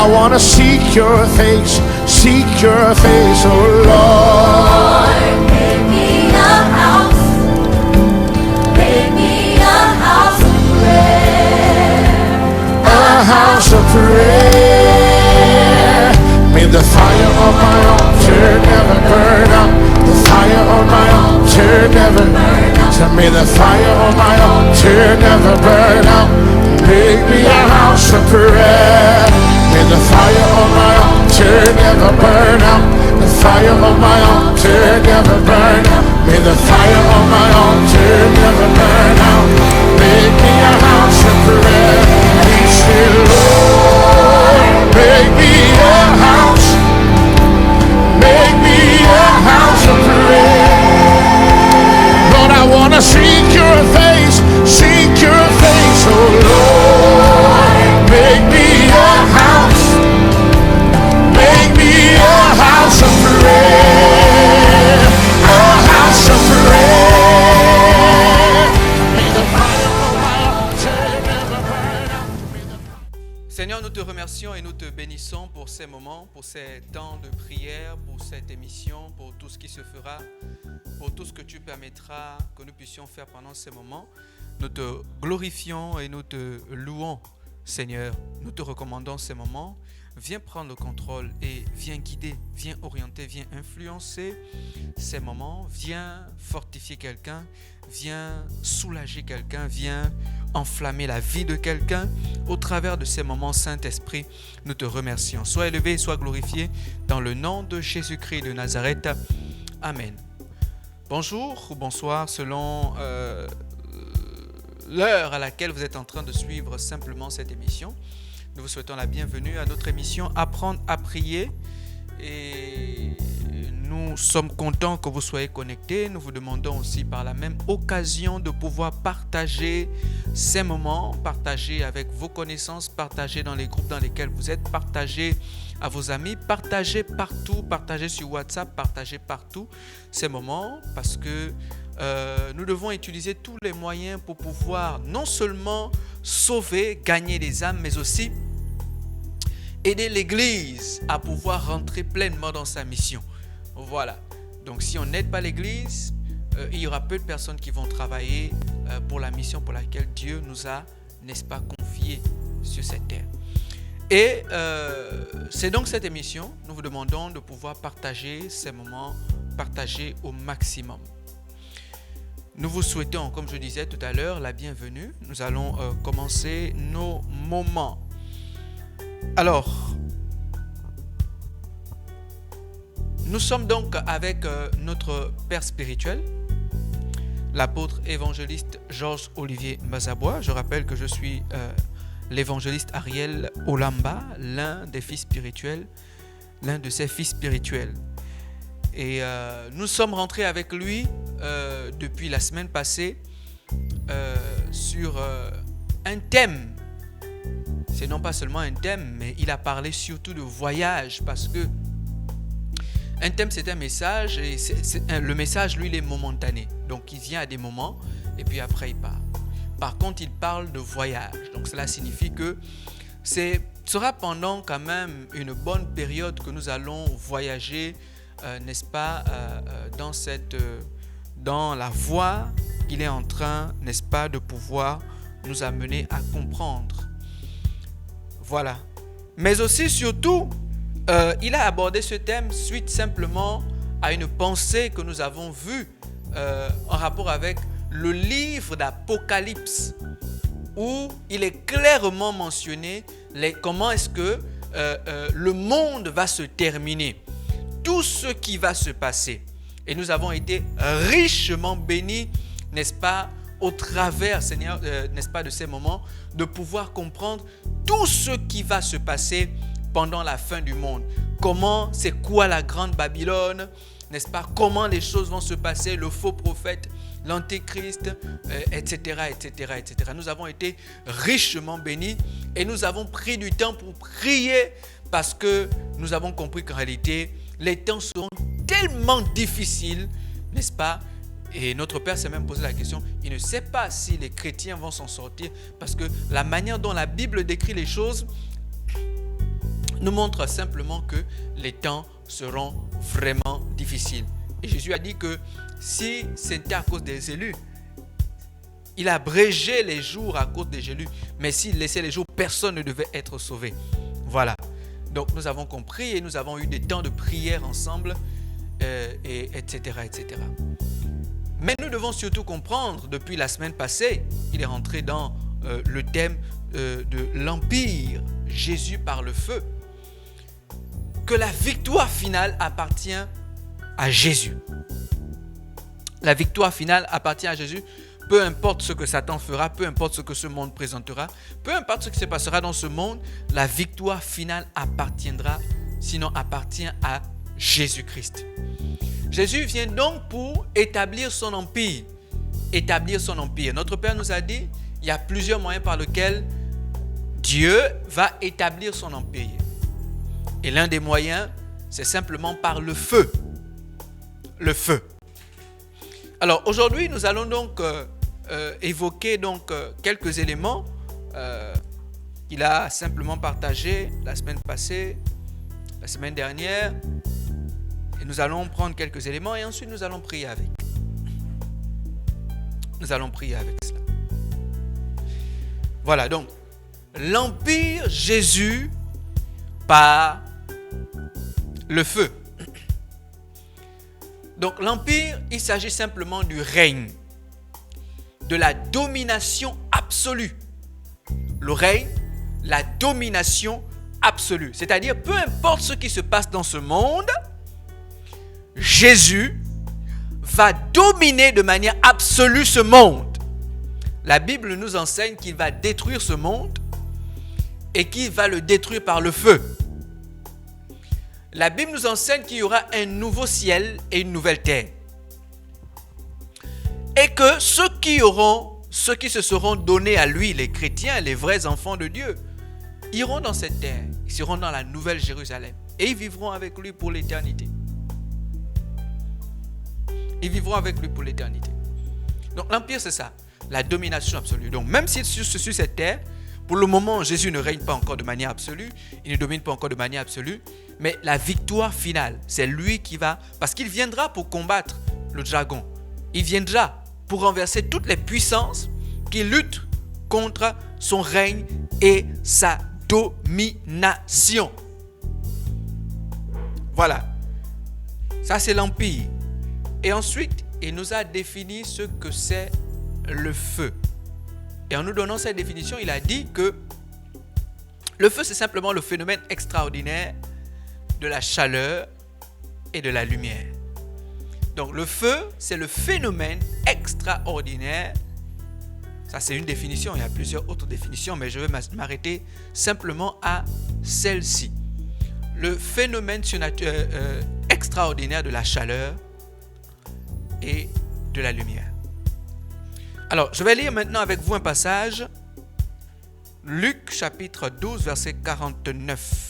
I want to seek your face, oh Lord. Make me a house. Make me a house of prayer. A house of prayer. May the fire on my altar never burn out. The fire on my altar never burn out. So may the fire on my altar never burn out. Make me a house of prayer. May the fire on my altar never burn out. The fire on my altar never burn out. May the fire on my altar never burn out. Make me a house of prayer. We say, Lord, make me a house. Make me a house of prayer. Lord, I want to seek your face, oh Lord. Make me a house. Make me a house of prayer. A house of prayer. May the fire of my altar never burn out. Seigneur, nous te remercions et nous te bénissons pour ces moments, pour ces temps de prière, pour cette émission, pour tout ce qui se fera, pour tout ce que tu permettras que nous puissions faire pendant ces moments. Nous te glorifions et nous te louons, Seigneur. Nous te recommandons ces moments. Viens prendre le contrôle et viens guider, viens orienter, viens influencer ces moments. Viens fortifier quelqu'un, viens soulager quelqu'un, viens enflammer la vie de quelqu'un. Au travers de ces moments, Saint-Esprit, nous te remercions. Sois élevé, sois glorifié dans le nom de Jésus-Christ de Nazareth. Amen. Bonjour ou bonsoir selon l'heure à laquelle vous êtes en train de suivre simplement cette émission. Nous vous souhaitons la bienvenue à notre émission Apprendre à prier et nous sommes contents que vous soyez connectés. Nous vous demandons aussi par la même occasion de pouvoir partager ces moments, partager avec vos connaissances, partager dans les groupes dans lesquels vous êtes, partager à vos amis, partager partout, partager sur WhatsApp, partager partout ces moments parce que nous devons utiliser tous les moyens pour pouvoir non seulement sauver, gagner des âmes, mais aussi aider l'Église à pouvoir rentrer pleinement dans sa mission. Voilà. Donc si on n'aide pas l'Église, il y aura peu de personnes qui vont travailler pour la mission pour laquelle Dieu nous a, n'est-ce pas, confiés sur cette terre. Et c'est donc cette émission, nous vous demandons de pouvoir partager ces moments, partager au maximum. Nous vous souhaitons, comme je disais tout à l'heure, la bienvenue. Nous allons commencer nos moments. Alors, nous sommes donc avec notre père spirituel, l'apôtre évangéliste Georges Olivier Mazabois. Je rappelle que je suis l'évangéliste Ariel Olamba, l'un des fils spirituels, l'un de ses fils spirituels. Et nous sommes rentrés avec lui depuis la semaine passée sur un thème. C'est non pas seulement un thème, mais il a parlé surtout de voyage parce que un thème c'est un message et le message lui il est momentané. Donc il vient à des moments et puis après il part. Par contre il parle de voyage. Donc cela signifie que ce sera pendant quand même une bonne période que nous allons voyager, n'est-ce pas, dans la voie qu'il est en train, n'est-ce pas, de pouvoir nous amener à comprendre. Voilà. Mais aussi, surtout, il a abordé ce thème suite simplement à une pensée que nous avons vue en rapport avec le livre d'Apocalypse, où il est clairement mentionné comment est-ce que le monde va se terminer. Tout ce qui va se passer. Et nous avons été richement bénis, n'est-ce pas, au travers, Seigneur, n'est-ce pas, de ces moments, de pouvoir comprendre tout ce qui va se passer pendant la fin du monde. Comment, c'est quoi la grande Babylone, n'est-ce pas, comment les choses vont se passer, le faux prophète, l'antéchrist, etc., etc., etc. Nous avons été richement bénis et nous avons pris du temps pour prier parce que nous avons compris qu'en réalité, les temps seront tellement difficiles, n'est-ce pas? Et notre Père s'est même posé la question, il ne sait pas si les chrétiens vont s'en sortir parce que la manière dont la Bible décrit les choses nous montre simplement que les temps seront vraiment difficiles. Et Jésus a dit que si c'était à cause des élus, il a abrégé les jours à cause des élus. Mais s'il laissait les jours, personne ne devait être sauvé. Voilà. Donc nous avons compris et nous avons eu des temps de prière ensemble, etc., etc. Mais nous devons surtout comprendre, depuis la semaine passée, il est rentré dans le thème de l'Empire, Jésus par le feu, que la victoire finale appartient à Jésus. La victoire finale appartient à Jésus. Peu importe ce que Satan fera, peu importe ce que ce monde présentera, peu importe ce qui se passera dans ce monde, la victoire finale appartiendra, sinon appartient à Jésus-Christ. Jésus vient donc pour établir son empire. Établir son empire. Notre Père nous a dit, il y a plusieurs moyens par lesquels Dieu va établir son empire. Et l'un des moyens, c'est simplement par le feu. Le feu. Alors aujourd'hui, nous allons donc évoquer quelques éléments qu'il a simplement partagés la semaine passée, la semaine dernière. Et nous allons prendre quelques éléments et ensuite nous allons prier avec. Nous allons prier avec cela. Voilà donc, l'Empire Jésus par le feu. Donc l'Empire, il s'agit simplement du règne, de la domination absolue. Le règne, la domination absolue. C'est-à-dire, peu importe ce qui se passe dans ce monde, Jésus va dominer de manière absolue ce monde. La Bible nous enseigne qu'il va détruire ce monde et qu'il va le détruire par le feu. La Bible nous enseigne qu'il y aura un nouveau ciel et une nouvelle terre. Et que ceux qui se seront donnés à lui, les chrétiens, les vrais enfants de Dieu, iront dans cette terre. Ils seront dans la nouvelle Jérusalem. Et ils vivront avec lui pour l'éternité. Ils vivront avec lui pour l'éternité. Donc l'empire, c'est ça, la domination absolue. Donc même si sur cette terre, pour le moment, Jésus ne règne pas encore de manière absolue, il ne domine pas encore de manière absolue, mais la victoire finale, c'est lui qui va, parce qu'il viendra pour combattre le dragon. Il viendra pour renverser toutes les puissances qui luttent contre son règne et sa domination. Voilà. Ça, c'est l'empire. Et ensuite, il nous a défini ce que c'est le feu. Et en nous donnant cette définition, il a dit que le feu, c'est simplement le phénomène extraordinaire de la chaleur et de la lumière. Donc le feu, c'est le phénomène extraordinaire. Ça, c'est une définition. Il y a plusieurs autres définitions, mais je vais m'arrêter simplement à celle-ci. Le phénomène extraordinaire de la chaleur et de la lumière. Alors, je vais lire maintenant avec vous un passage. Luc chapitre 12, verset 49.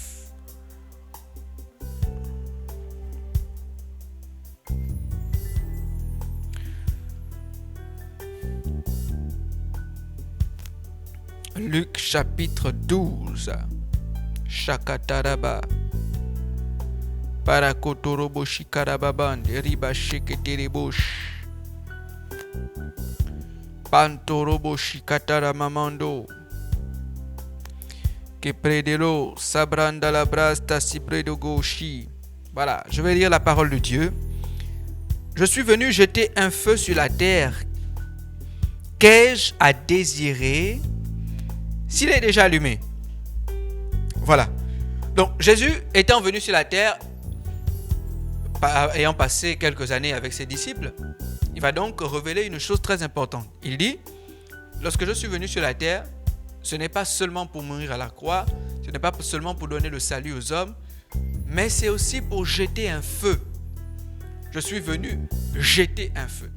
Luc chapitre 12. Shakataraba. Parakotorobo shikarababande. Riba sheketerebosh. Pantorobo shikatara mamando. Que predelo sabranda la brasta sibredo goshi. Voilà, je vais lire la parole de Dieu. Je suis venu jeter un feu sur la terre. Qu'ai-je à désirer s'il est déjà allumé? Voilà. Donc Jésus étant venu sur la terre, ayant passé quelques années avec ses disciples, il va donc révéler une chose très importante. Il dit, lorsque je suis venu sur la terre, ce n'est pas seulement pour mourir à la croix, ce n'est pas seulement pour donner le salut aux hommes, mais c'est aussi pour jeter un feu. Je suis venu jeter un feu.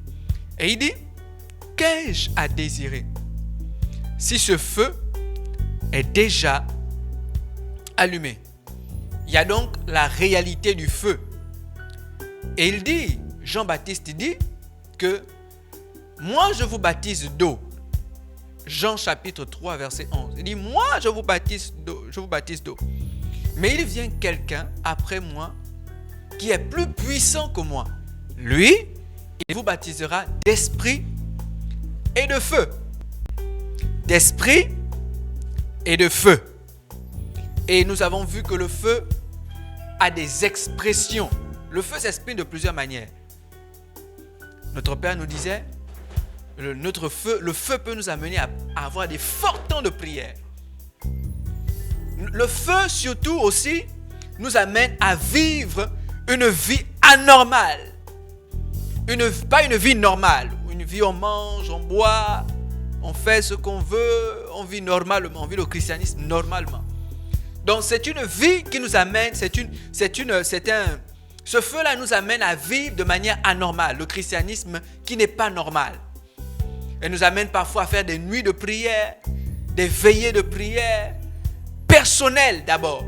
Et il dit, qu'ai-je à désirer si ce feu est déjà allumé? Il y a donc la réalité du feu. Et il dit, Jean-Baptiste dit que moi je vous baptise d'eau. Jean chapitre 3 verset 11. Il dit, moi je vous baptise d'eau. Mais il vient quelqu'un après moi qui est plus puissant que moi. Lui, il vous baptisera d'esprit et de feu. D'esprit et de feu. Et nous avons vu que le feu a des expressions. Le feu s'exprime de plusieurs manières. Notre Père nous disait, le feu peut nous amener à avoir des forts temps de prière. Le feu surtout aussi nous amène à vivre une vie anormale. Pas une vie normale. Une vie on mange, on boit, on fait ce qu'on veut, on vit normalement, on vit le christianisme normalement. Donc c'est une vie qui nous amène, ce feu-là nous amène à vivre de manière anormale, le christianisme qui n'est pas normal. Elle nous amène parfois à faire des nuits de prière, des veillées de prière, personnelles d'abord.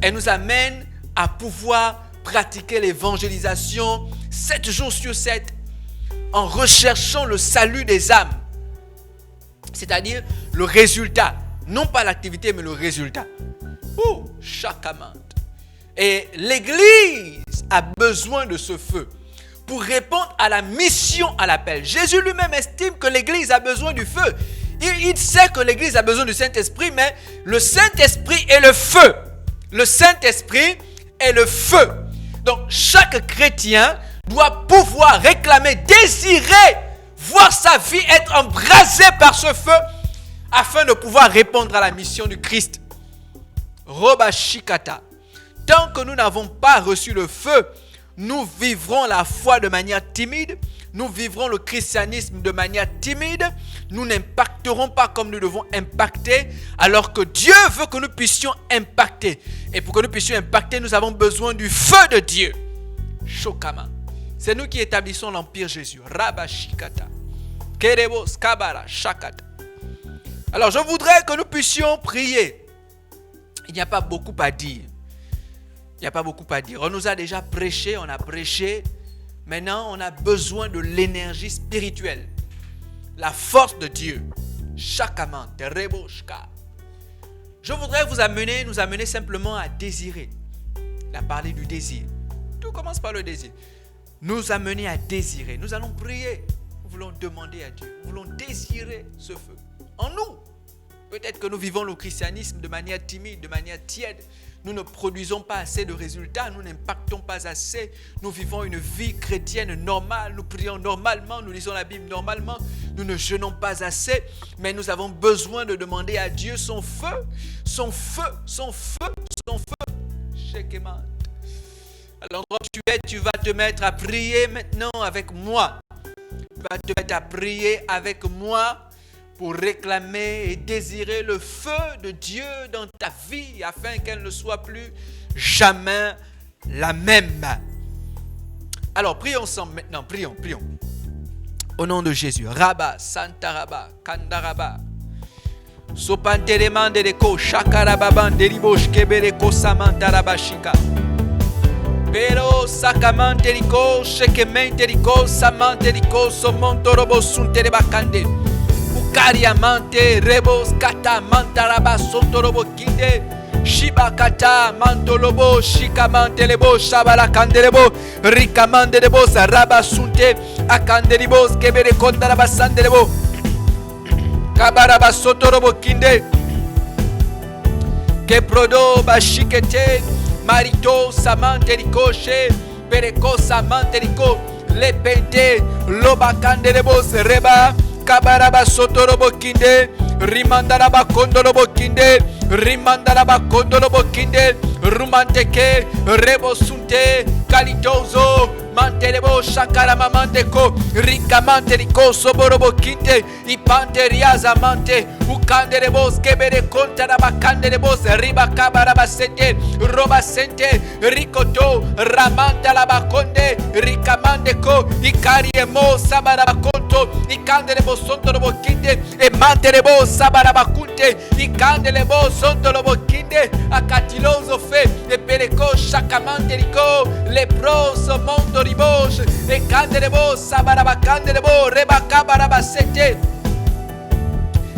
Elle nous amène à pouvoir pratiquer l'évangélisation 7 jours sur 7 en recherchant le salut des âmes. C'est-à-dire le résultat, non pas l'activité mais le résultat. Chaque amende. Et l'Église a besoin de ce feu pour répondre à la mission, à l'appel. Jésus lui-même estime que l'Église a besoin du feu. Il sait que l'Église a besoin du Saint-Esprit, mais le Saint-Esprit est le feu. Le Saint-Esprit est le feu. Donc chaque chrétien doit pouvoir réclamer, désirer, voir sa vie être embrasée par ce feu afin de pouvoir répondre à la mission du Christ. Roba Shikata. Tant que nous n'avons pas reçu le feu, nous vivrons la foi de manière timide, nous vivrons le christianisme de manière timide, nous n'impacterons pas comme nous devons impacter, alors que Dieu veut que nous puissions impacter. Et pour que nous puissions impacter, nous avons besoin du feu de Dieu. Shokama. C'est nous qui établissons l'Empire Jésus. Rabba Shikata. Kerebo Skabara Shakata. Alors je voudrais que nous puissions prier. Il n'y a pas beaucoup à dire. Il n'y a pas beaucoup à dire. On nous a déjà prêché, on a prêché. Maintenant, on a besoin de l'énergie spirituelle. La force de Dieu. Chakaman, Tereboshka. Je voudrais nous amener simplement à désirer. Il a parlé du désir. Tout commence par le désir. Nous amener à désirer. Nous allons prier. Nous voulons demander à Dieu. Nous voulons désirer ce feu en nous. Peut-être que nous vivons le christianisme de manière timide, de manière tiède. Nous ne produisons pas assez de résultats, nous n'impactons pas assez. Nous vivons une vie chrétienne normale, nous prions normalement, nous lisons la Bible normalement. Nous ne jeûnons pas assez, mais nous avons besoin de demander à Dieu son feu, son feu, son feu, son feu. Shekeman. À l'endroit où tu es, tu vas te mettre à prier maintenant avec moi. Tu vas te mettre à prier avec moi pour réclamer et désirer le feu de Dieu dans ta vie afin qu'elle ne soit plus jamais la même. Alors, prions ensemble maintenant. Prions. Au nom de Jésus. Rabba, Santaraba, Kandaraba. Sopantelemande de ko, Shakarababan, Deribosh, Kebereko, Samantarabashika. Pero Sakamanteriko, Shekementeriko, Samanteriko, Somontorobo, Sunterebakande. Kariamante, Rebos, Kata, Mantaraba, Sontorobo, Kinde, Shibakata, Mantolobo, Shikamantelebo, Shabala Kandelebo, Rikamandelebo, Raba Sunte, Akandelibos, Kebere Kondaraba Sandelebo, Kabaraba Sotorobo Kinde, Keprodo, Bashikete, Marito, Samanteriko, Pereko, Samanteriko, Lepente, Loba Kandelebos, Reba, Kabaraba Sotorobo Kinde, Rimandaraba Kondorobo Kinde, Rimandaraba Kondorobo Kinde, Rumanteke, Rebo Sunte, Kalitozo, Mantelebo Shakarama Manteko, Rikamante Riko Soborobo Kinde, Ipante Riaza Mante, Ukanderebos Kebere Kontaraba Kanderebos, Riba Kabaraba Sente, Roba Sente, Rikoto, Ramanta Labakonde, Rikamandeko, Ikariemo Sabaraba Konto, Ikandelebo Sontorobo Kinde, e Mantelebo Sabaraba Kunte, Ikandelebo Sontorobo Kinde, Akatilozo Fe, e Pereko Shakamante Riko, Lepros Monto Ribosh, e Kandelebo Sabaraba Kandelebo, Reba Kabaraba Sente,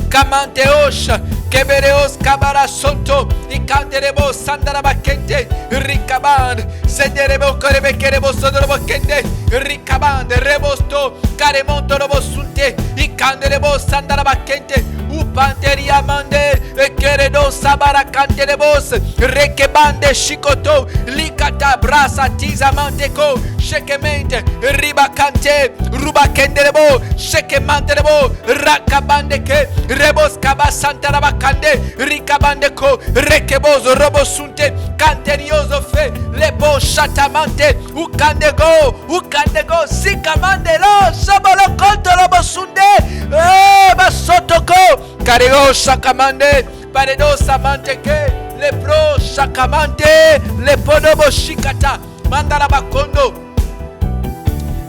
Kamanteosh, Kebereos kabara sonto. Ikanderebo sandaraba kente. Rikaband. Senderebo korebe kerebo sondorobo kende. Rikaband. Rebosto. Karemonto robo sunte. Ikanderebo sandaraba kente. Upanteria mande. Keredo sabara kanterebos. Rekebande shikoto. Likata brasa tiza manteko. Shekemente. Ribakante. Rubakenderebo. Shekemanterebo. Rakabandeke. Rebos kabasantarabakande. Rikabandeko. Rekebos robosunte. Canterioso fe. Lebo shatamante. Ukandego. Sikamandelo. Sabolo konto robosunde. Basotoko. Karego shakamande. Paredo samanteke. Lepro shakamante. Lepodobo shikata. Mandarabakondo.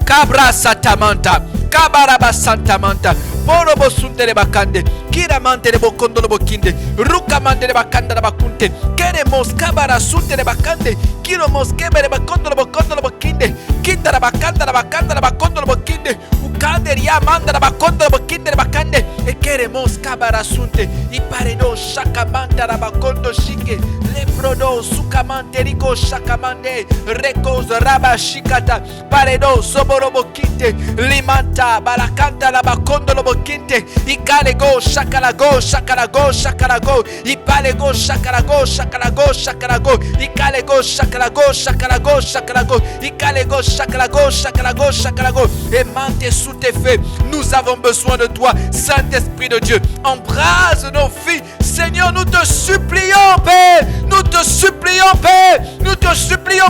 Cabra satamanta. Kabaraba santamanta. Porobo suntere bakande. Kiramante de bokondo lo bokinde. Rukamante de bakanda la bakunte. Queremos kabara suntere bakande. Kiromos kebere bakondo lo bokinde. Kinda la bakanda la bakondo lo bokinde. Ukande ria manda la bakondo lo bokinde bakande. E queremos kabara sunte. I paredo shakamanta la bakondo shike. Leprodo sukamante rico shakamande. Rekos raba shikata. Paredo soborobo kinte. Limanta balakanta la bakondo lo bokinte. Ikale go shakalago. Ipale go shakalago. Ikale go shakalago. Ikale go shakalago. Et mante sous tes faits. Nous avons besoin de toi, Saint-Esprit de Dieu. Embrase nos filles. Seigneur, nous te supplions, Père. Nous te supplions,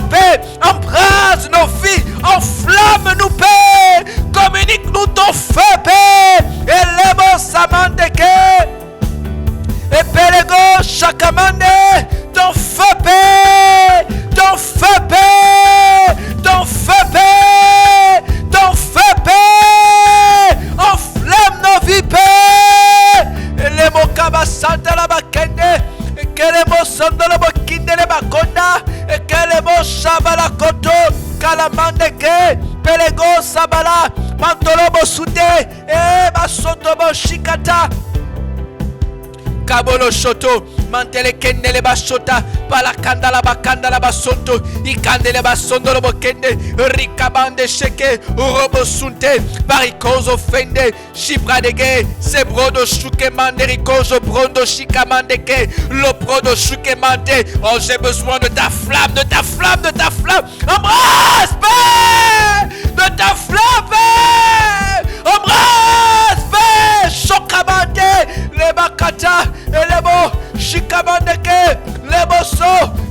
Père. Embrase nos filles. Enflamme-nous, Père. Communique-nous ton feu, Père. Élève samandeke. Et pelego chakamande. Ton feu, Père. Ton feu, Père. Ton feu, Père. Ton feu, Père. Enflamme nos vies, Père. Élève kaba santa la bakende. Et kelemo sondo la bakinde le bakonda. Et kelemo shabala koto. Kalamandeke. Pelego sabala. Mantolobo sude. E basotobo shikata. Kabolo shoto. Mantele kendele bashota. Palakanda la bakanda la basonto. Ikandele basondo lobo kende. Rikabande sheke. Urobo sunte. Barikozo fende. Shibradege. Sebrodo shuke mande. Rikozo brondo shikamandeke. Loprodo shuke mande. Oh, j'ai besoin de ta flamme. Embrasse, Père. De ta flamme, Père. Embrasse, Père. Chokamande. Les bakata. Et les beaux. Shikamandeke. Les beaux so.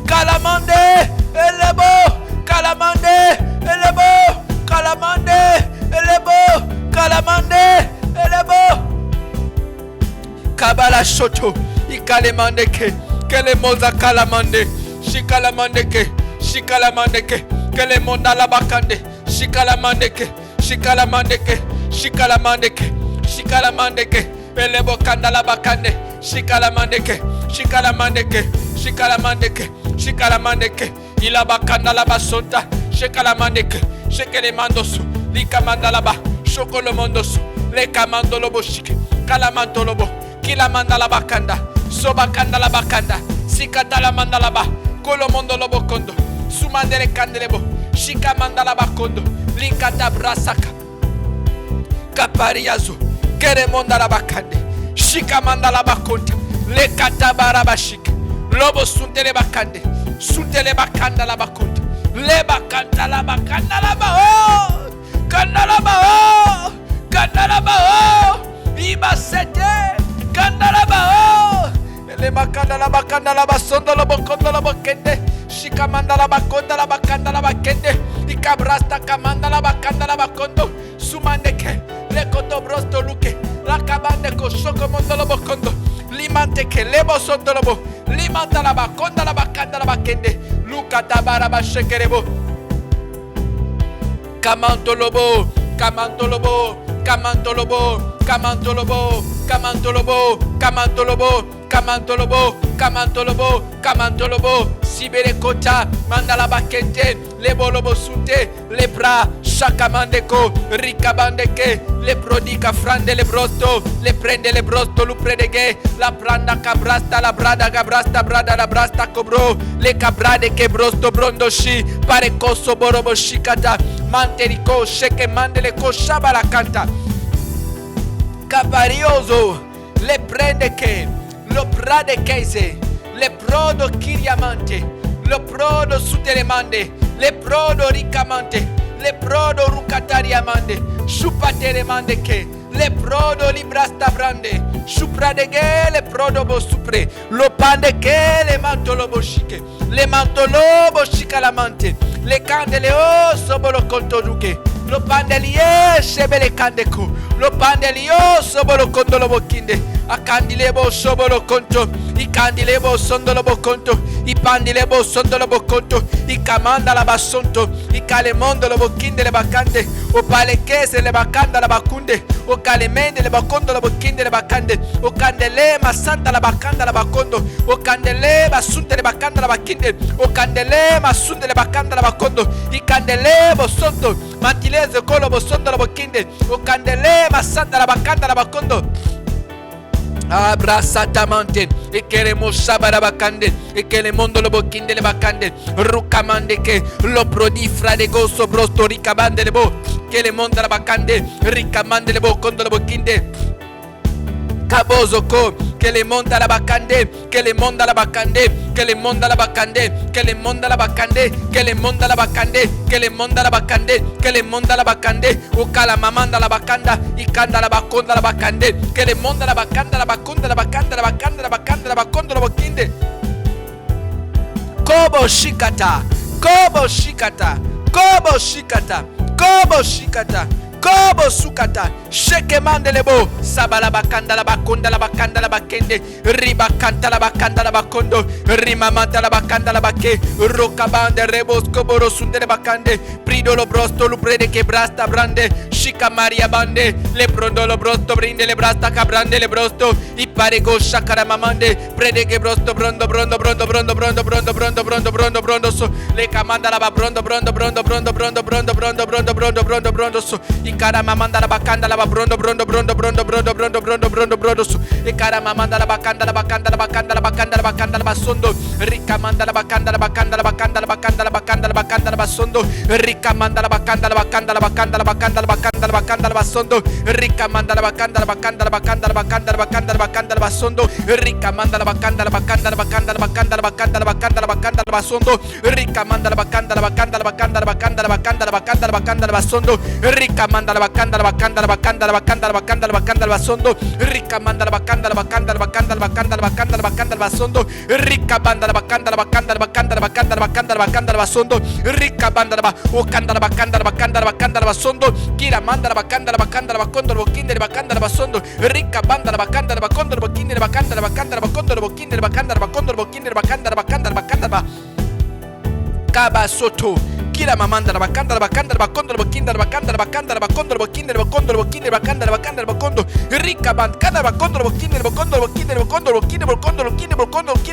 Kalamande. Et les beaux. Kalamande. Et les beaux. Kalamande. Et les beaux. Kalamande. Et les beaux. Kabala shoto. Ikalemandeke. Kelemoza kalamande. Shikalamandeke. Kelemonda la bakande. Shikalamandeke. Elebo kanda la bakande. Shikalamandeke. Ilabakanda la basonta. Shikalamandeke. Shekelemandosu. Likamanda la ba. Shokolomondosu. Lekamando lobo shike. Kalamanto lobo. Kilamanda la bakanda. Sobakanda la bakanda. Sikata la manda la ba. Kolomondo lobo kondo. Sumandere kandelebo. Shikamanda la bakondo. Likata brasaka. Kapariazo. Keremonda la bakande. Shikamanda la bakonta. Lekata barabashik. Lobo suntele bakande. Suntele bakanda la bakonta. Le bakanda la bakanda la ba. Kanda la ba. Kanda la ba. Iba sete. Kanda la ba. Le bakanda la basondo lobo kondo lobo kende. Shikamanda la bakonda la bakanda la bakende. Ikabrasta kamanda la bakanda la bakondo. Sumandeke. Le koto brosto luke. La kabande ko shoko mondo lobo kondo. Limante ke lebo sondo lobo. Limanta la bakonda la bakanda la bakende. Luka tabara ba shekerebo. Kamanto lobo. Sibere kota mandala bakente lebo lobo sute lebra Shakamandeko, Rikabandeke, le prodica frande le brosto, le prende le brosto, lu predeghe, la pranda cabrasta, la brada cabrasta, brada la brasta cobro, le cabrade che brosto brondoshi, pare cosso borobo shikata, manterico, sheke mandele koshaba la canta. Caparioso, le prende che, lo prade chese, le prodo kiriamante, lo prodo sutelemande, le prodo ricamante, le prodo rucatariamande, shupateremande che, le prodo librasta brande, supradeghe le prodo bosupre, lo pande che le mantolo bosciche, le mantolo boscica la mante, le candele o sobolo contoruche, lo pandelie sebele candeco, lo pandelio sobolo condolo boccinde, a candilebo sobolo conto, i candilebo sondolo bocconto, i pandilebo sondolo bocconto, i camanda la bassonto, i calemondo lo bocchinde le bacande, o palechese le bacanda la bacunde, o calemende le baccondo la bocchinde le bacande, o candele ma santa la bacanda la baccondo, o candele ma sunte le bacanda la bacchinde, o candele ma sunte le bacanda la baccondo, i candelebo sotto, mantilese colobo sotto la bocchinde, o candele ma santa la bacanda la baccondo. Abrasata mountain, e che le moshabara bacande, e che le mondo lo bocchinde le bacande, rucamande che lo prodifra de gosso brosto ricabande le bo, che le monda la bacande, ricamande le bo condo le bocchinde. Caboso co, che le monda la bacande, che le monda la bacande, che le monda la bacande, che le monda la bacande, che le monda la bacande, che le monda la bacande, che le monda la bacande, o cala mamanda la bacanda, i canda la bacconda la bacande, che le monda la bacanda, la bacconda, la bacanda, la bacanda, la bacanda, la bacconda la bocchinde. Kobo shikata, kobo shikata, kobo shikata, kobo shikata. Kobo sukata, sheke mandelebo, sabala bakanda la bakonda la bakanda la bakende, riba canta la bakanda la bakondo, rimamata la bakanda la bakke, rocabande rebos koboro sundere bakande, prido lo brosto lu prede che brasta brande, shika maria bande, le prondo lo brosto brinde le brasta cabrande le brosto, i pare go shakara mamande, prede che brosto brondo brondo brondo brondo brondo brondo brondo brondo brondo brondo so, le camanda la brondo brondo brondo brondo brondo brondo brondo brondo brondo brondo brondo so. I cara mamanda la bacanda la brondo brondo brondo brondo brondo brondo brondo brondo brondo su. I cara mamanda la bacanda la bacanda la bacanda la bacanda la bacanda la basondo. Ricamanda la bacanda la bacanda la bacanda la bacanda la bacanda la bacanda la basondo. Ricamanda la bacanda la bacanda la bacanda la bacanda la bacanda la bacanda la basondo. Ricamanda la bacanda la bacanda la bacanda la bacanda la bacanda la bacanda la basondo. Ricamanda la bacanda la bacanda la bacanda la bacanda la bacanda la bacanda la bacanda la basondo. Ricamanda la bacanda la bacanda la bacanda la bacanda la bacanda la bacanda la bacanda la basondo. Ricamanda la bacanda la bacanda la bacanda la bacanda la bacanda la bacanda la basondo. Ricamanda la bacanda la bacanda la bacanda la bacanda la bacanda la bacanda la basondo. Ricabanda la bacanda la bacanda la bacanda la bacanda la bacanda la bacanda la basondo. Ricabanda la bacanda la bacanda la bacanda la bacanda la basondo. Kira manda la bacanda la bacanda la bacondo la bocchinde la bacanda la basondo. Ricabanda la bacanda la bacondo la bocchinde la bacanda la bacanda la bacondo la bocchinde la bacanda la bacondo la bocchinde la bacanda la bacanda la bacanda la Caba sotto. Kira mamanda la bacanda la bacanda la bacondo la bocchinde la bacanda la bacanda la bacondo la bocchinde la bacondo la bocchinde la bacanda la bacanda la bacondo. Ricca bancanda la bacondo la bocchinde la bacondo la bocchinde la bacondo la bocchinde la bacondo la bocchinde la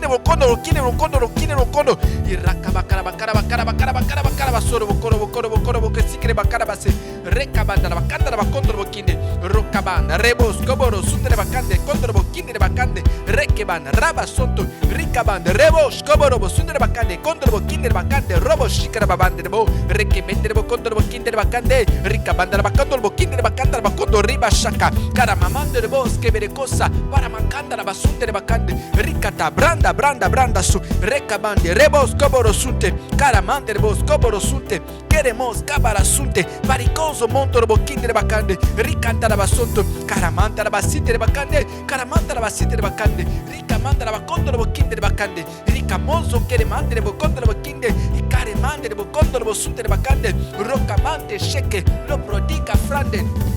bacondo la bocchinde la bacondo la bocchinde la bacondo. Il racca baccara baccara baccara baccara baccara baccara basoro bocoro bocoro bocoro bocoro si cre baccara basse. Recca banda la bacanda la bacondo la bocchinde. Rocca banda rebo scoboro sunte le bacande contro la bocchinde le bacande. Recche banda raba sotto. Ricca banda rebo scoboro sunte le bacande contro la bocchinde le bacande. Robo shikara babande de bo. Recche mende le boccondo le bocchinde le bacande. Ricca banda la bacondo la bocchinde le bacanda la bacondo riba shaka. Cara mamando le bosche vede cosa. Para mancanda la basunte le bacande. Riccata branda branda branda su. Recca bande rebo scoboro sunte. Cara mande le bo scoboro sunte. Queremos cabara sunte. Paricoso monto le bocchinde le bacande. Riccanta la basotto. Cara manda la basite le bacande. Cara manda la basite le bacande. Ricca manda la bacondo le bocchinde le bacande. Ricca monzo che le mande le boccondo le bocchinde. I care mande le boccondo le bosunte le bacande. Roccamante sheke lo prodica frande.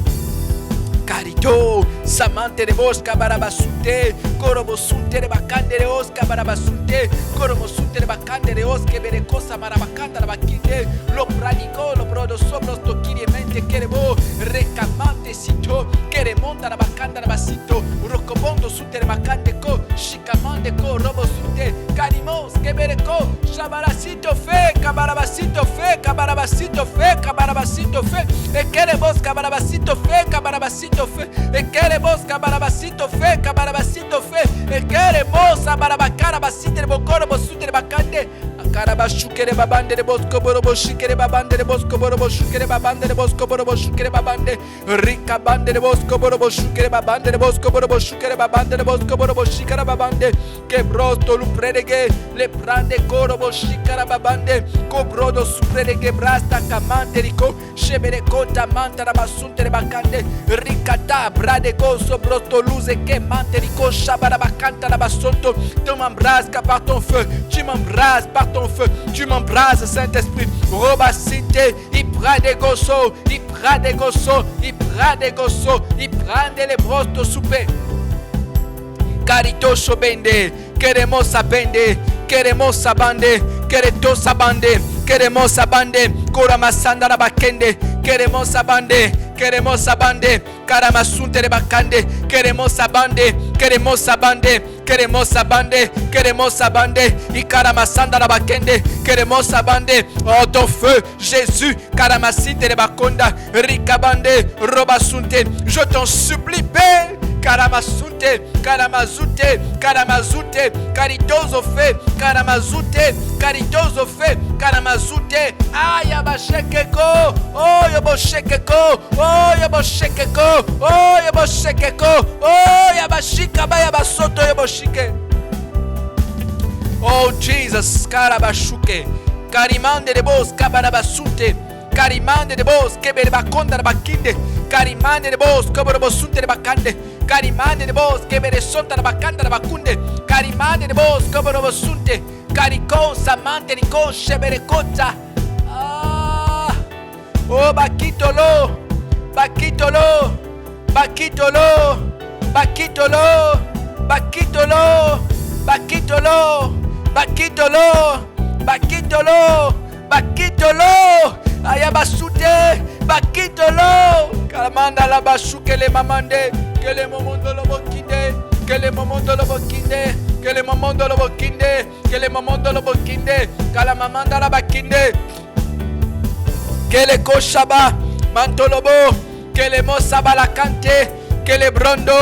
Carito, samante de bosca barabasute, corobo sunte de bacande de osca barabasunte, corobo sunte de bacande de osque bere cosa marabacanda la bacchinde, lo pranico, lo prodo sopra sto mente kerebo, recamante sito, che remonta la bacanda la basito, rocobondo sunte de bacande co, chicamande co, robo sunte, carimos che bere co, shabarasito fe, cabarabasito fe, cabarabasito fe, cabarabasito fe. Equeremos cabarabasito fe, cabarabasito fe. Equeremos cabarabasito fe, cabarabasito fe. Equeremos abarabacarabasite de bocoro, bosute de bacante. Karabashukere babande de bosco borobo shikere babande de bosco borobo shukere babande de bosco borobo shukere babande rika bande de bosco borobo shukere babande de bosco borobo shukere babande de bosco borobo shikara babande que brosto lu predege le prande korobo shikara babande ko brodo supredege brasta kamante riko shebere kota manta rabasunte de bakande rikata brade goso brosto luze que mante riko shabara bakanta rabasonto tu m'embrases par ton feu, tu m'embrases par ton feu, tu m'embrases Saint-Esprit. Robacite, il prend des gossos, il prend des gossos, il prend des gossos, il prend des brosto soupe. Carito sobende, queremos abende, queremos abande, queretos abande, queremos abande, coramasanda la bakende, queremos abande, queremos abande, caramasunte de bakande, queremos abande, queremos abande, queremos abande, queremos abande, y caramasanda la bakende, queremos abande, oh ton feu, Jésus, caramasite de bakonda, ricabande, robasunte, je t'en supplie, Père. Karamasunte, karamazute, karamazute, caritoso fe, karamazute, caritoso fe, karamazute, ayabashekeko, oh yaboshekeko, oh yaboshekeko, oh yaboshekeko, oh yabashika bayabasoto yaboshike. Oh Jesus, karabashuke, karimande de bos kabarabasute. Carimande de bos, kebere bakonda de bakinde. Carimande de bos, kebere bosunte de bakande. Carimande de bos, kebere sonta de bakanda de bakunde. Carimande de bos, kebere bosunte. Caricon, samante, nico, shebere kota. Ah, oh, bakitolo, bakitolo, bakitolo, bakitolo, bakitolo, bakitolo, bakitolo, bakitolo, bakitolo. Ayabasute, bakitolo, kalamanda la bashuke le mamande, que le momondo lo bokinde, que le momondo lo bokinde, que le momondo lo bokinde, que le momondo lo bokinde, kalamamanda la bakinde, que le koshaba, mantolobo, que le mosaba la cante, que le brondo.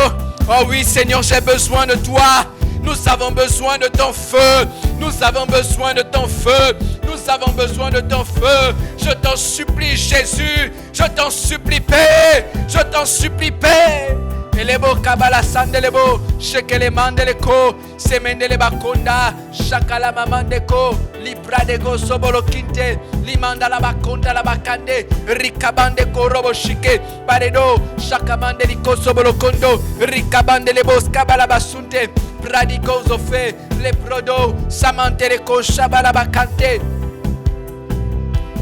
Oh oui Seigneur, j'ai besoin de toi. Nous avons besoin de ton feu. Nous avons besoin de ton feu. Nous avons besoin de ton feu. Je t'en supplie, Jésus. Je t'en supplie, Père. Je t'en supplie, Père. Elebo kabala sandelebo, shekele mandeleko, semendele bakonda, shakala mamandeko, libra de go sobolo kinte, limanda la bakonda la bakande, rikabande ko robo shike, paredo, shakamande liko sobolo kondo, rikabande le bos kabala basunte, pradiko zofe, le prodo, samantere ko shabala bakante,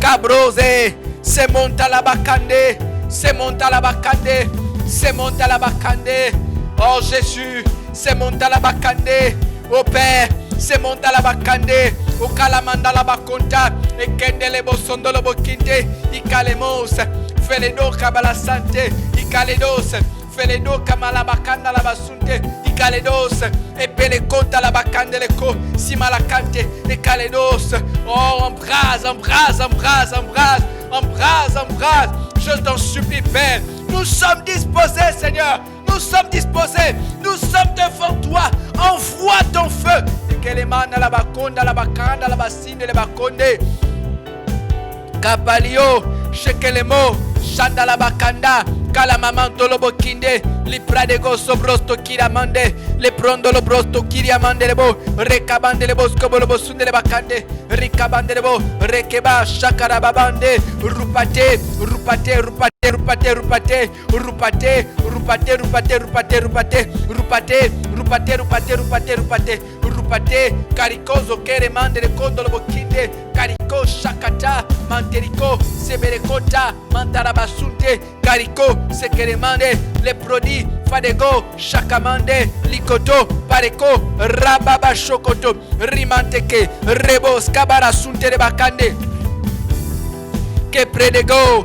cabrose, se monta la bakande, se monta la bakande. Se monte à la bacande, oh Jésus, se monte à la bacande, oh Père, se monte à la bacande, oh calamanda la baconta, et kendele bosondo lo bokinte, i calemos, feledo kabala sante, i caledos, feledo kamala bacanda la basunte, i caledos, et peleconta la bacande le co, si malacante, et caledos, oh embrase, embrase, embrase, embrase, embrase, embrase, je t'en supplie Père. Nous sommes disposés, Seigneur. Nous sommes disposés. Nous sommes devant toi. Envoie ton feu. Et que les manes à la baconde, à la bacande, à la bassine, à la baconde. Capalio, Shekelemo, Shanda la bacanda, Calamamanto lo bokinde, li pradego sobrosto kiramande, le prondo lo brosto kiriamande lebo, recabande le bosco lo bosunde le bacande, ricabande lebo, rekeba, shakarababande, rupate, rupate, rupate, rupate, rupate, rupate, rupate, rupate, rupate, rupate, rupate, rupate, rupate, rupate, rupate, rupate, caricoso kere mande le condo lo bokinde, carico shakata, manterico, seberekota, mantarabasunte, carico, sekeremande, le produits, fadego, shakamande, likoto, pareko, rababa shokoto, rimanteke, rebos, kabara sunte de bakande, que predego,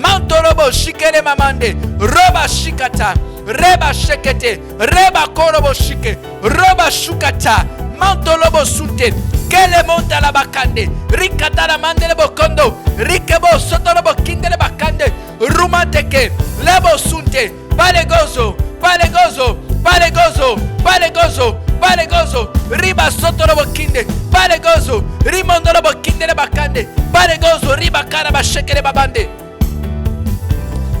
Mantolobo shikere mamande. Roba shikata. Reba shekete. Reba korobo shike. Roba shukata. Mantolobo sute. Kele monta la bakande. Rikata la mandele bokondo. Rikebo sotolobo kindele bakande. Rumanteke. Lebo sunte. Palegozo. Palegozo. Palegozo. Palegozo. Palegozo. Riba sotolobo kinde. Palegozo. Rimondolobo kindele bakande. Palegozo. Riba karaba shekere babande.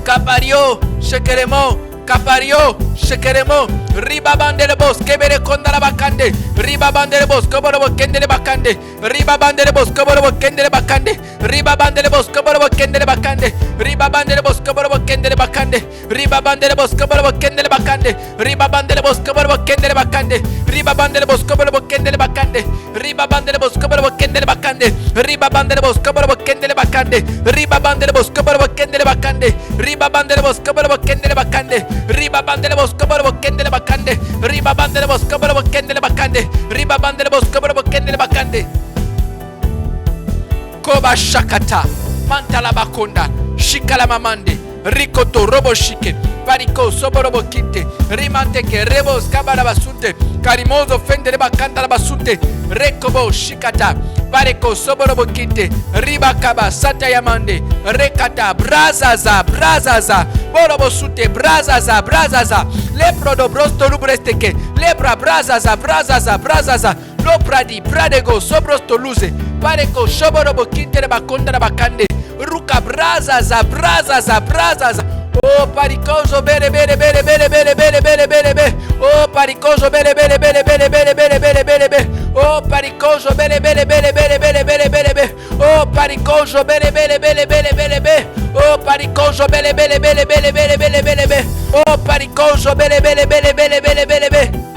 Capario. Shekeremo. Capario, Shekeremo, Riba Bandele Bos, Kebere Kondala Bakande, Riba Bandele Bos, Koborobo Kendele Bakande, Riba Bandele Bos, Koborobo Kendele Bakande, Riba Bandele Bos, Koborobo Kendele Bakande, Riba Bandele Bos, Koborobo Kendele Bakande, Riba Bandele Bos, Koborobo Kendele Bakande, Riba Bandele Bos, Koborobo Kendele Bakande, Riba Bandele Bos, Koborobo Kendele Bakande, Riba Bandele Bos, Koborobo Kendele Bakande, Riba Bandele Bos, Koborobo Kendele Bakande, Riba Bandele Bos, Koborobo Kendele Bakande, Riba Bandele Bos, Koborobo Kendele Bakande, Riba bandele bos koborobo kendele bakande. Riba bandele bos koborobo kendele bakande. Riba bandele bos koborobo kendele bakande. Koba shakata. Mantala bakonda. Shikala mamande. Rikoto robo shike. Pariko soborobo kinte. Rimanteke rebos kabara basunte. Karimozo fendele bakanda la basunte. Rekobo shikata. Pareko soborobo kinte. Riba kaba sata yamande. Rekata brazaza brazaza. Borobo sute brazaza brazaza. Lepro do brosto lubresteke. Lepra brazaza brazaza brazaza. Lopradi pradego sobrosto luze. Pareko soborobo kinte bakonda bakande. Ruka brazaza brazaza brazaza. Oh paricoso bene bene bene bene bene bene bene bene bene. Oh paricoso bene bene bene bene bene bene bene bene bene. Oh paricoso bene bene bene bene bene bene bene bene. Oh paricoso bene bene bene bene bene bene. Oh paricoso bene bene bene bene bene bene bene bene. Oh paricoso bene bene bene bene bene bene bene.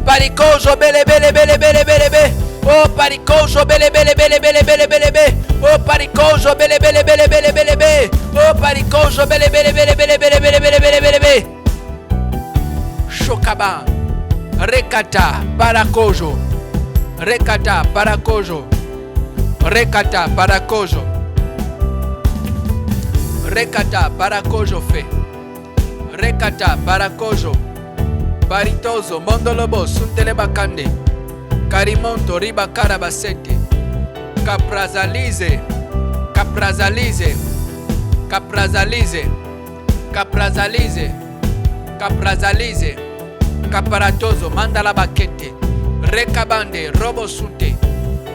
Paricoso bene bene bene bene bene bene. Oh paricoso bene bene bene bene bene bene bene. Oh paricoso bene bene bene bene bene bene. Oh paricoso bene bene bene bene bene bene bene bene bene bene. Shokaba. Rekata paracojo. Rekata paracojo. Rekata paracojo. Rekata paracojo fe. Rekata paracojo. Baritozo mondolobo suntele bakande. Karimonto riba karabasete. Caprazalize. Caprazalize. Caprazalize. Caprazalize. Caprazalize. Caparatozo mandala bakete. Rekabande robo sunte.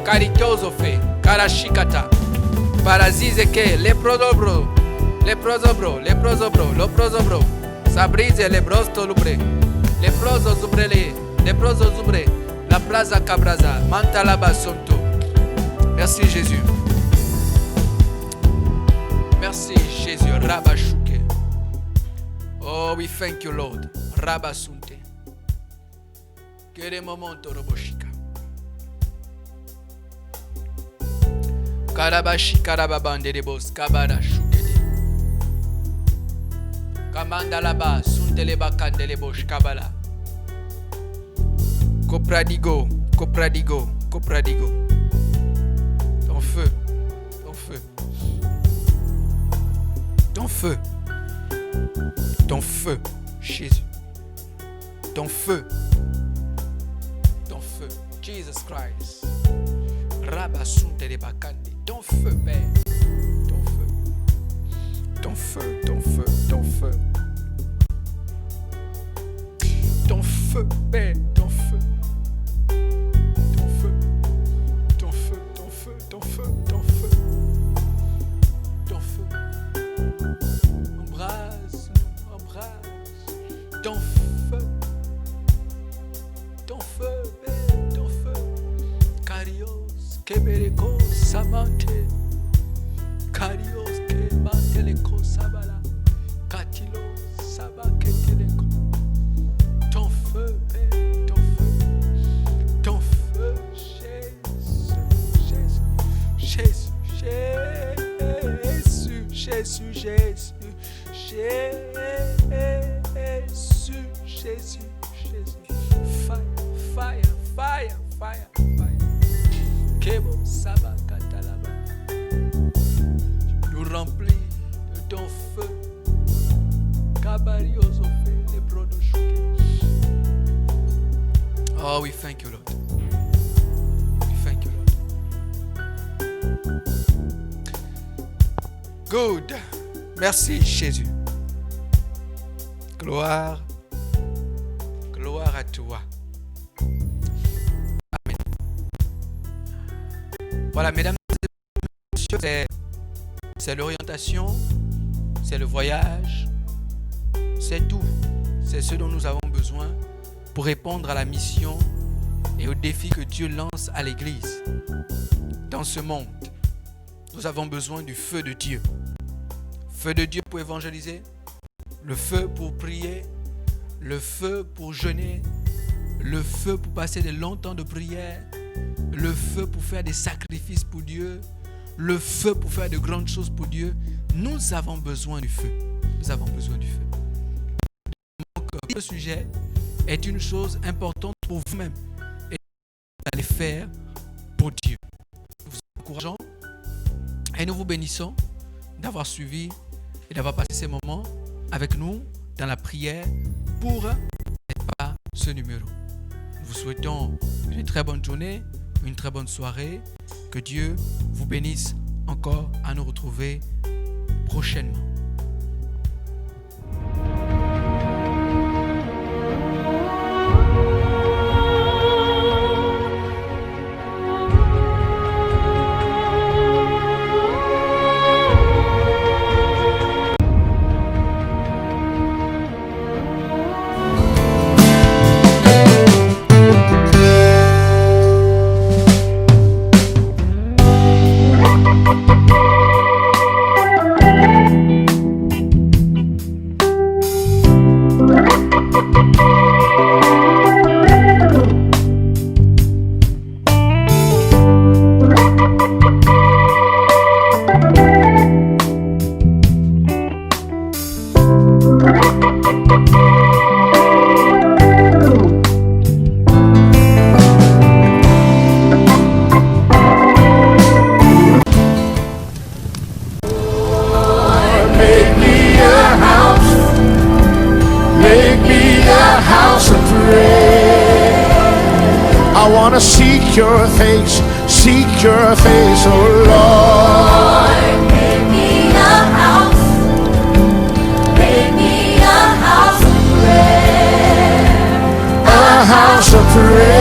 Caritozo fe. Karashikata. Parazize ke leprodobro. Leprozobro. Leprozobro. Leprozobro. Sabrize lebrosto lubre. Leprozo zubrele. Leprozo zubre. La plaza cabraza. Mantalaba sonto. Merci Jésus. Merci Jésus. Rabashuke. Oh, we thank you, Lord. Rabasunte. Quel momento roboshika. Karabashi karababande de bos kabara shukete. Kamanda laba suntele bakandele bosh kabala. Copradigo, copradigo, copradigo. Ton feu, ton feu. Ton feu. Ton feu, Jésus. Ton feu. Ton feu, Jesus Christ. Rabasunte de bakande. Ton feu, Père. Ton feu. Ton feu, ton feu, ton feu. Ton feu, Père. Ton feu. Ton feu. Ton feu, ton feu, ton feu, ton feu. Ton feu. Embrasse, embrasse. Ton feu. Ton feu, Père. Ton feu. Carios, Kebereko, Samante. Carios, Kemanteleko, Sabala. Katilo, Sabaketeleko. Ton feu, Père. Ton feu. Ton feu, Jésus. Jésus. Jésus. Jésus. Jésus. Jésus. Jésus. Jésus. Fire. Fire. Fire. Fire. Kebo Saba Katalaba. Nous remplis Oh, we thank you, Lord. We thank you, Lord. Good. Merci, Jésus. Gloire. Gloire à toi. Amen. Voilà, mesdames et messieurs, c'est l'orientation, c'est le voyage, c'est tout. C'est ce dont nous avons besoin pour répondre à la mission et aux défis que Dieu lance à l'Église. Dans ce monde, nous avons besoin du feu de Dieu. Feu de Dieu pour évangéliser, le feu pour prier, le feu pour jeûner, le feu pour passer de longs temps de prière, le feu pour faire des sacrifices pour Dieu, le feu pour faire de grandes choses pour Dieu. Nous avons besoin du feu. Nous avons besoin du feu. Donc, ce sujet est une chose importante pour vous-même et vous allez faire pour Dieu. Nous vous encourageons et nous vous bénissons d'avoir suivi et d'avoir passé ces moments avec nous dans la prière pour ce numéro. Nous vous souhaitons une très bonne journée, une très bonne soirée. Que Dieu vous bénisse encore à nous retrouver prochainement. Seek your face, oh Lord. Make me a house of prayer. A house of prayer.